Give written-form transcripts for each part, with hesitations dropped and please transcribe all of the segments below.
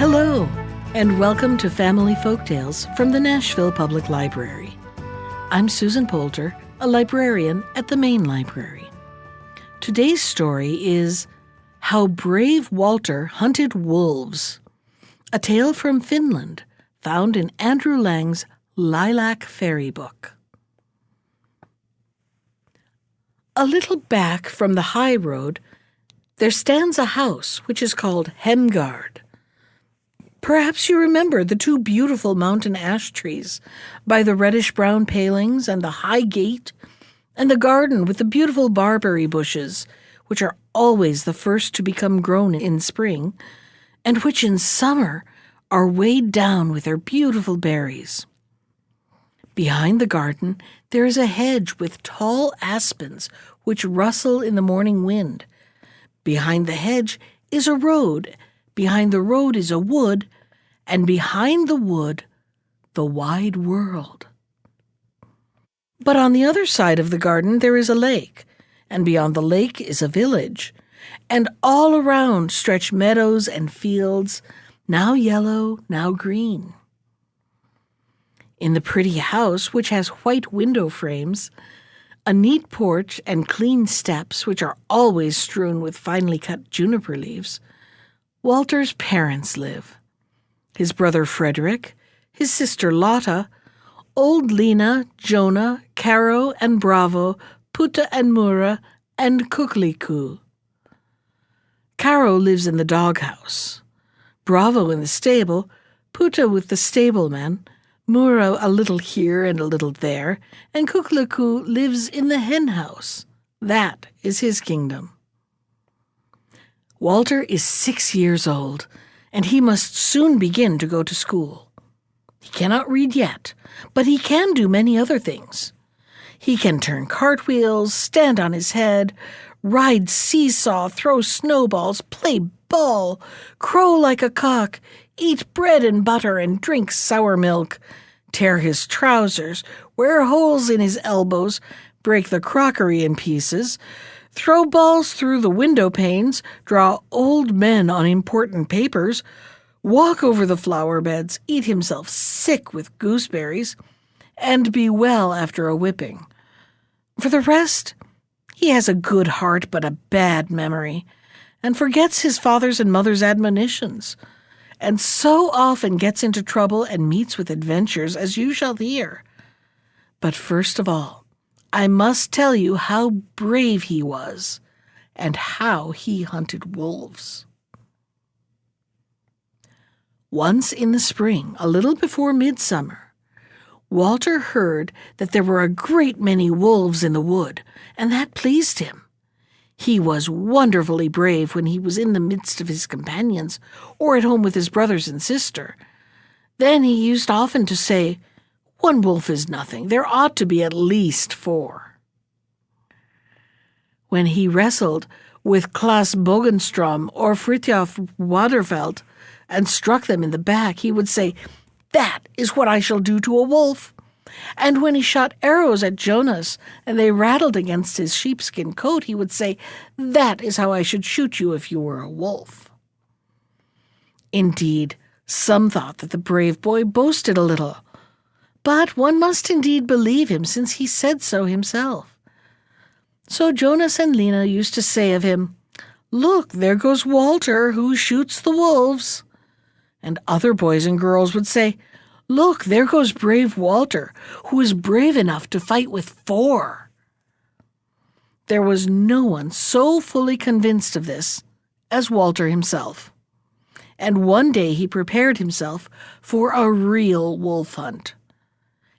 Hello, and welcome to Family Folktales from the Nashville Public Library. I'm Susan Poulter, a librarian at the Main Library. Today's story is How Brave Walter Hunted Wolves, a tale from Finland found in Andrew Lang's Lilac Fairy Book. A little back from the high road, there stands a house which is called Hemgard. Perhaps you remember the two beautiful mountain ash trees by the reddish-brown palings and the high gate, and the garden with the beautiful barberry bushes, which are always the first to become grown in spring, and which in summer are weighed down with their beautiful berries. Behind the garden there is a hedge with tall aspens which rustle in the morning wind. Behind the hedge is a road, behind the road is a wood, and behind the wood, the wide world. But on the other side of the garden there is a lake, and beyond the lake is a village, and all around stretch meadows and fields, now yellow, now green. In the pretty house, which has white window frames, a neat porch and clean steps, which are always strewn with finely cut juniper leaves, Walter's parents live. His brother Frederick, his sister Lotta, old Lena, Jonah, Caro and Bravo, Putta and Mura, and Kukliku. Caro lives in the doghouse, Bravo in the stable, Putta with the stableman, Mura a little here and a little there, and Kukliku lives in the hen house. That is his kingdom. Walter is 6 years old, and he must soon begin to go to school. He cannot read yet, but he can do many other things. He can turn cartwheels, stand on his head, ride seesaw, throw snowballs, play ball, crow like a cock, eat bread and butter and drink sour milk, tear his trousers, wear holes in his elbows, break the crockery in pieces, throw balls through the window panes, draw old men on important papers, walk over the flower beds, eat himself sick with gooseberries, and be well after a whipping. For the rest, he has a good heart but a bad memory, and forgets his father's and mother's admonitions, and so often gets into trouble and meets with adventures, as you shall hear. But first of all, I must tell you how brave he was, and how he hunted wolves. Once in the spring, a little before midsummer, Walter heard that there were a great many wolves in the wood, and that pleased him. He was wonderfully brave when he was in the midst of his companions, or at home with his brothers and sister. Then he used often to say, "One wolf is nothing. There ought to be at least 4. When he wrestled with Klaas Bogenstrom or Fritjof Wadervelt and struck them in the back, he would say, "That is what I shall do to a wolf." And when he shot arrows at Jonas and they rattled against his sheepskin coat, he would say, "That is how I should shoot you if you were a wolf." Indeed, some thought that the brave boy boasted a little, but one must indeed believe him since he said so himself. So Jonas and Lena used to say of him, "Look, there goes Walter, who shoots the wolves." And other boys and girls would say, "Look, there goes brave Walter, who is brave enough to fight with 4. There was no one so fully convinced of this as Walter himself. And one day he prepared himself for a real wolf hunt.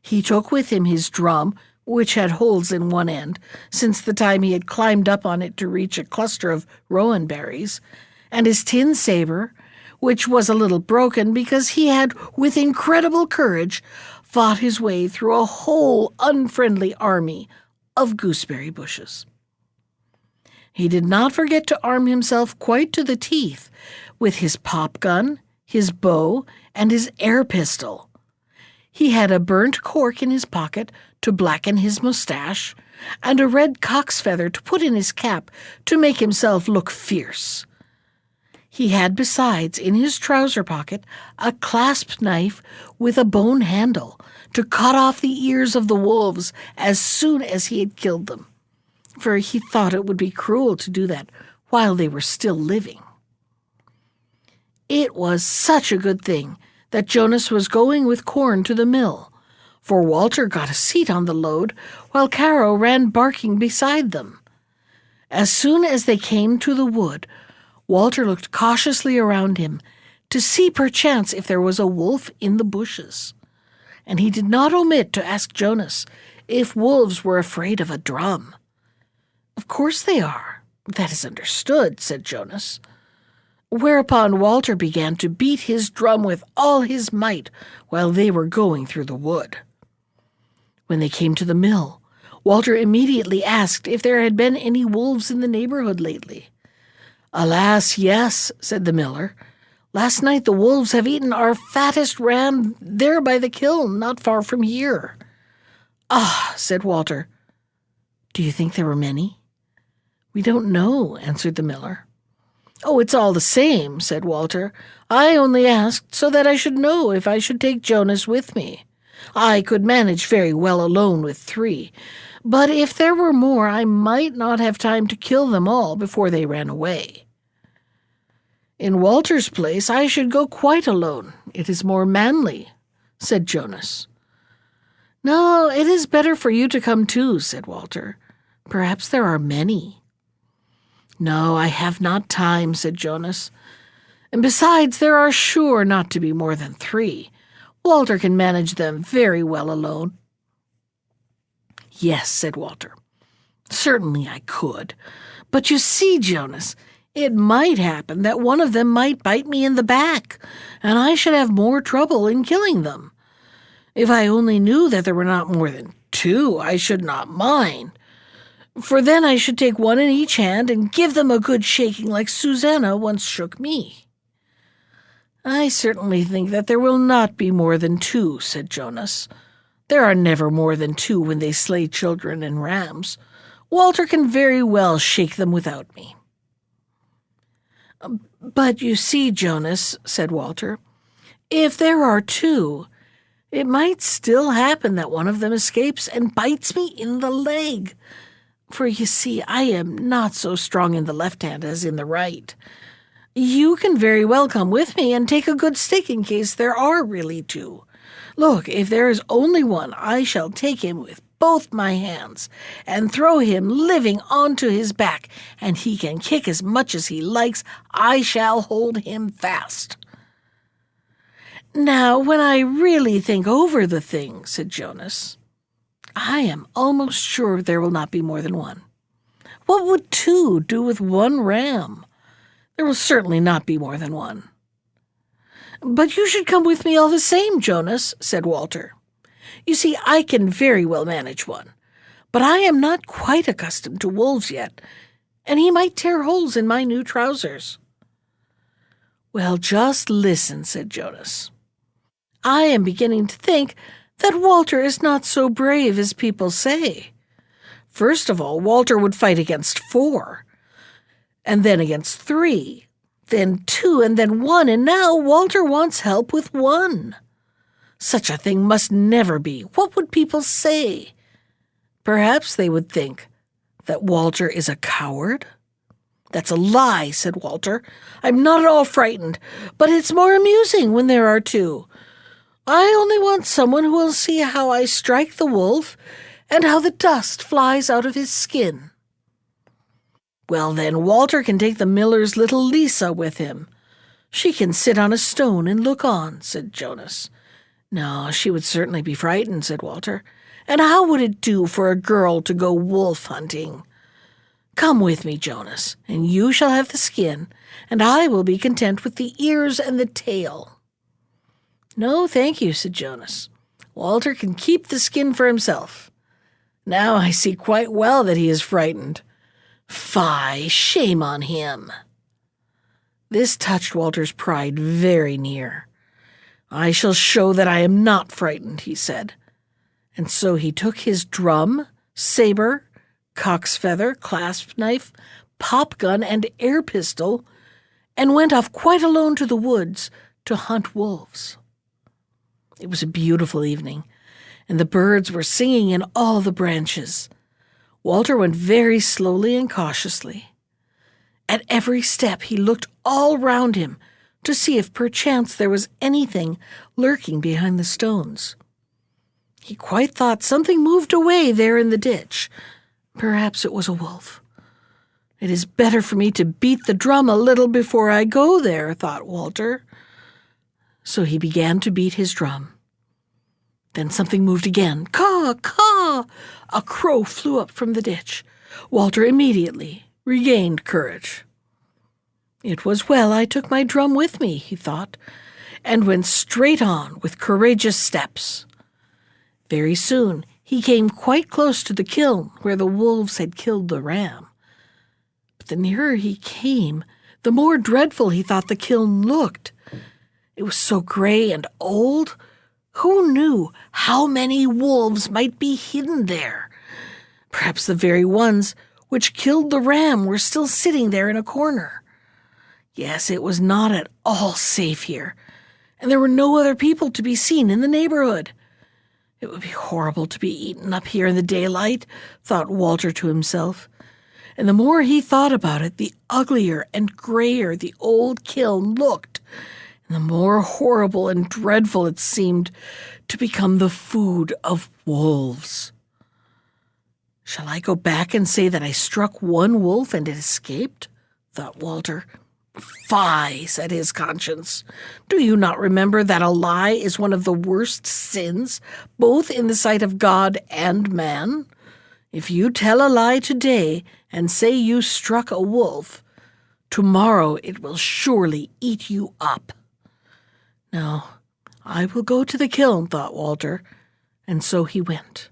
He took with him his drum, which had holes in one end, since the time he had climbed up on it to reach a cluster of rowan berries, and his tin saber, which was a little broken because he had, with incredible courage, fought his way through a whole unfriendly army of gooseberry bushes. He did not forget to arm himself quite to the teeth with his pop gun, his bow, and his air pistol. He had a burnt cork in his pocket to blacken his mustache, and a red cock's feather to put in his cap to make himself look fierce. He had besides in his trouser pocket a clasp knife with a bone handle to cut off the ears of the wolves as soon as he had killed them, for he thought it would be cruel to do that while they were still living. It was such a good thing that Jonas was going with corn to the mill, for Walter got a seat on the load while Caro ran barking beside them. As soon as they came to the wood, Walter looked cautiously around him to see perchance if there was a wolf in the bushes, and he did not omit to ask Jonas if wolves were afraid of a drum. "Of course they are. That is understood," said Jonas. Whereupon Walter began to beat his drum with all his might while they were going through the wood. When they came to the mill, Walter immediately asked if there had been any wolves in the neighborhood lately. "Alas, yes," said the miller. "Last night the wolves have eaten our fattest ram there by the kiln, not far from here." "Ah," said Walter. "Do you think there were many?" "We don't know," answered the miller. "Oh, it's all the same," said Walter. "I only asked so that I should know if I should take Jonas with me. I could manage very well alone with 3, but if there were more, I might not have time to kill them all before they ran away. In Walter's place, I should go quite alone. It is more manly," said Jonas. "No, it is better for you to come too," said Walter. "Perhaps there are many." "No, I have not time," said Jonas. "And besides, there are sure not to be more than 3. Walter can manage them very well alone." "Yes," said Walter. "Certainly I could. But you see, Jonas, it might happen that one of them might bite me in the back, and I should have more trouble in killing them. If I only knew that there were not more than 2, I should not mind, for then I should take one in each hand and give them a good shaking like Susanna once shook me." "I certainly think that there will not be more than 2, said Jonas. "There are never more than 2 when they slay children and rams. Walter can very well shake them without me." "But you see, Jonas," said Walter, "if there are 2, it might still happen that one of them escapes and bites me in the leg. For you see, I am not so strong in the left hand as in the right. You can very well come with me and take a good stick in case there are really 2. Look, if there is only one, I shall take him with both my hands and throw him living onto his back, and he can kick as much as he likes. I shall hold him fast." "Now, when I really think over the thing," said Jonas, "I am almost sure there will not be more than 1. What would 2 do with 1 ram? There will certainly not be more than 1. "But you should come with me all the same, Jonas," said Walter. "You see, I can very well manage 1, but I am not quite accustomed to wolves yet, and he might tear holes in my new trousers." "Well, just listen," said Jonas. "I am beginning to think that Walter is not so brave as people say. First of all, Walter would fight against 4, and then against 3, then 2, and then 1, and now Walter wants help with 1. Such a thing must never be. What would people say? Perhaps they would think that Walter is a coward." "That's a lie," said Walter. "I'm not at all frightened, but it's more amusing when there are 2. I only want someone who will see how I strike the wolf and how the dust flies out of his skin." "Well, then, Walter can take the miller's little Lisa with him. She can sit on a stone and look on," said Jonas. "No, she would certainly be frightened," said Walter. "And how would it do for a girl to go wolf hunting? Come with me, Jonas, and you shall have the skin, and I will be content with the ears and the tail." "No, thank you," said Jonas. "Walter can keep the skin for himself. Now I see quite well that he is frightened. Fie, shame on him." This touched Walter's pride very near. "I shall show that I am not frightened," he said. And so he took his drum, saber, cock's feather, clasp knife, pop gun, and air pistol, and went off quite alone to the woods to hunt wolves. It was a beautiful evening, and the birds were singing in all the branches. Walter went very slowly and cautiously. At every step he looked all round him to see if perchance there was anything lurking behind the stones. He quite thought something moved away there in the ditch. Perhaps it was a wolf. "It is better for me to beat the drum a little before I go there," thought Walter. So he began to beat his drum. Then something moved again. Caw, caw! A crow flew up from the ditch. Walter immediately regained courage. "It was well I took my drum with me," he thought, and went straight on with courageous steps. Very soon he came quite close to the kiln where the wolves had killed the ram. But the nearer he came, the more dreadful he thought the kiln looked. It was so gray and old. Who knew how many wolves might be hidden there? Perhaps the very ones which killed the ram were still sitting there in a corner. Yes, it was not at all safe here, and there were no other people to be seen in the neighborhood. It would be horrible to be eaten up here in the daylight, thought Walter to himself. And the more he thought about it, the uglier and grayer the old kiln looked, and the more horrible and dreadful it seemed to become the food of wolves. "Shall I go back and say that I struck one wolf and it escaped?" thought Walter. "Fie," said his conscience. "Do you not remember that a lie is one of the worst sins, both in the sight of God and man? If you tell a lie today and say you struck a wolf, tomorrow it will surely eat you up." "No, I will go to the kiln," thought Walter, and so he went.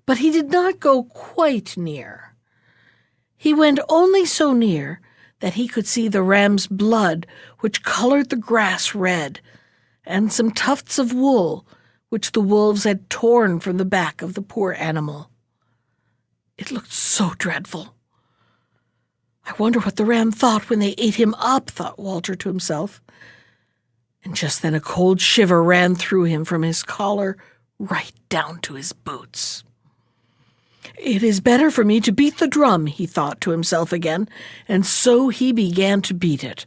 But he did not go quite near. He went only so near that he could see the ram's blood, which colored the grass red, and some tufts of wool, which the wolves had torn from the back of the poor animal. It looked so dreadful. "I wonder what the ram thought when they ate him up," thought Walter to himself. And just then a cold shiver ran through him from his collar right down to his boots. "It is better for me to beat the drum," he thought to himself again, and so he began to beat it.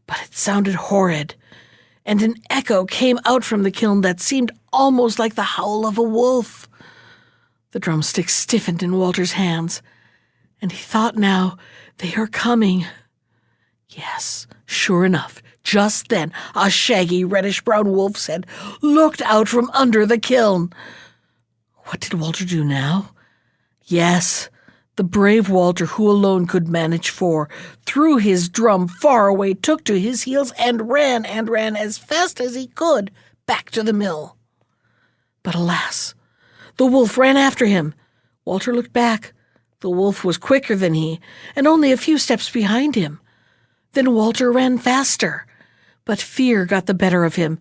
But it sounded horrid, and an echo came out from the kiln that seemed almost like the howl of a wolf. The drumstick stiffened in Walter's hands, and he thought now, "They are coming." Yes, sure enough, just then a shaggy reddish-brown wolf's head looked out from under the kiln. What did Walter do now? Yes, the brave Walter, who alone could manage four, threw his drum far away, took to his heels, and ran as fast as he could back to the mill. But alas, the wolf ran after him. Walter looked back. The wolf was quicker than he, and only a few steps behind him. Then Walter ran faster, but fear got the better of him.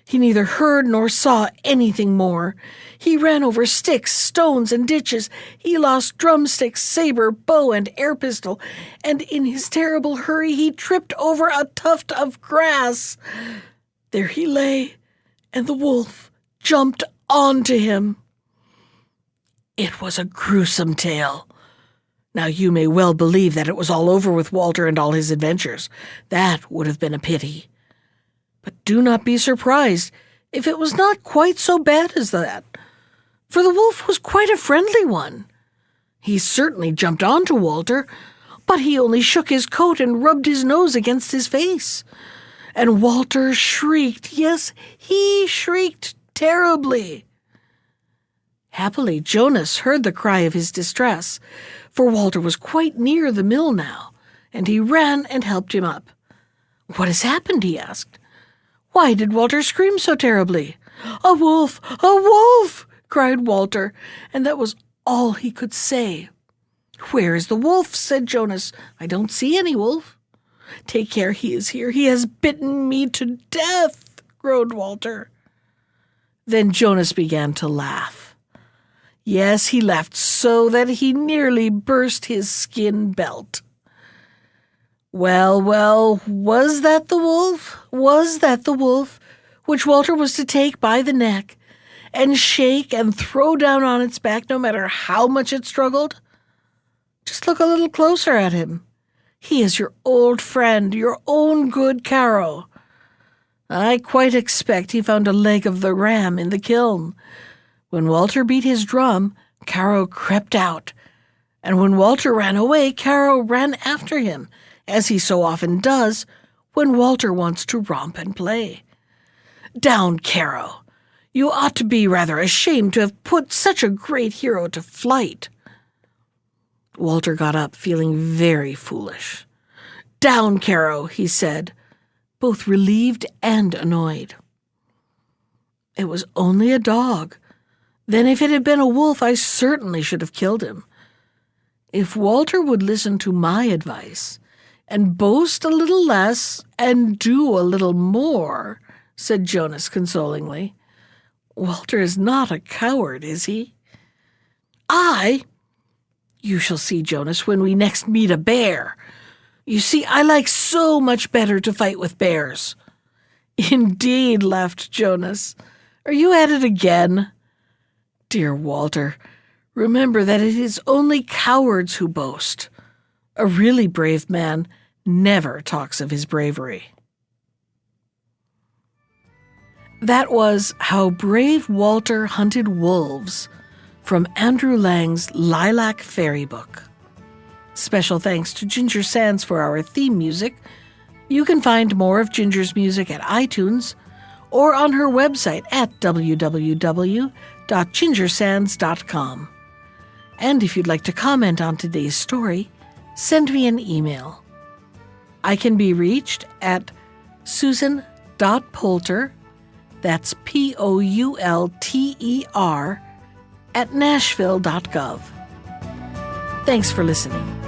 He neither heard nor saw anything more. He ran over sticks, stones, and ditches. He lost drumstick, saber, bow, and air pistol, and in his terrible hurry he tripped over a tuft of grass. There he lay, and the wolf jumped onto him. It was a gruesome tale. Now you may well believe that it was all over with Walter and all his adventures. That would have been a pity. But do not be surprised if it was not quite so bad as that, for the wolf was quite a friendly one. He certainly jumped onto Walter, but he only shook his coat and rubbed his nose against his face. And Walter shrieked. Yes, he shrieked terribly. Happily, Jonas heard the cry of his distress, for Walter was quite near the mill now, and he ran and helped him up. "What has happened?" he asked. Why did Walter scream so terribly? "A wolf! A wolf!" cried Walter, and that was all he could say. "Where is the wolf?" said Jonas. "I don't see any wolf." "Take care, he is here. He has bitten me to death," groaned Walter. Then Jonas began to laugh. Yes, he laughed so that he nearly burst his skin belt. Well, well, was that the wolf? Was that the wolf, which Walter was to take by the neck and shake and throw down on its back no matter how much it struggled? Just look a little closer at him. He is your old friend, your own good Caro. I quite expect he found a leg of the ram in the kiln. When Walter beat his drum, Caro crept out, and when Walter ran away, Caro ran after him, as he so often does when Walter wants to romp and play. Down, Caro! You ought to be rather ashamed to have put such a great hero to flight. Walter got up, feeling very foolish. Down, Caro, he said, both relieved and annoyed. It was only a dog. Then if it had been a wolf, I certainly should have killed him. If Walter would listen to my advice and boast a little less and do a little more, said Jonas consolingly. Walter is not a coward, is he? You shall see, Jonas, when we next meet a bear. You see, I like so much better to fight with bears. Indeed, laughed Jonas. Are you at it again? Dear Walter, remember that it is only cowards who boast. A really brave man never talks of his bravery. That was How Brave Walter Hunted Wolves from Andrew Lang's Lilac Fairy Book. Special thanks to Ginger Sands for our theme music. You can find more of Ginger's music at iTunes or on her website at www.gingersands.com. And if you'd like to comment on today's story, send me an email. I can be reached at susan.poulter, that's Poulter, at nashville.gov. Thanks for listening.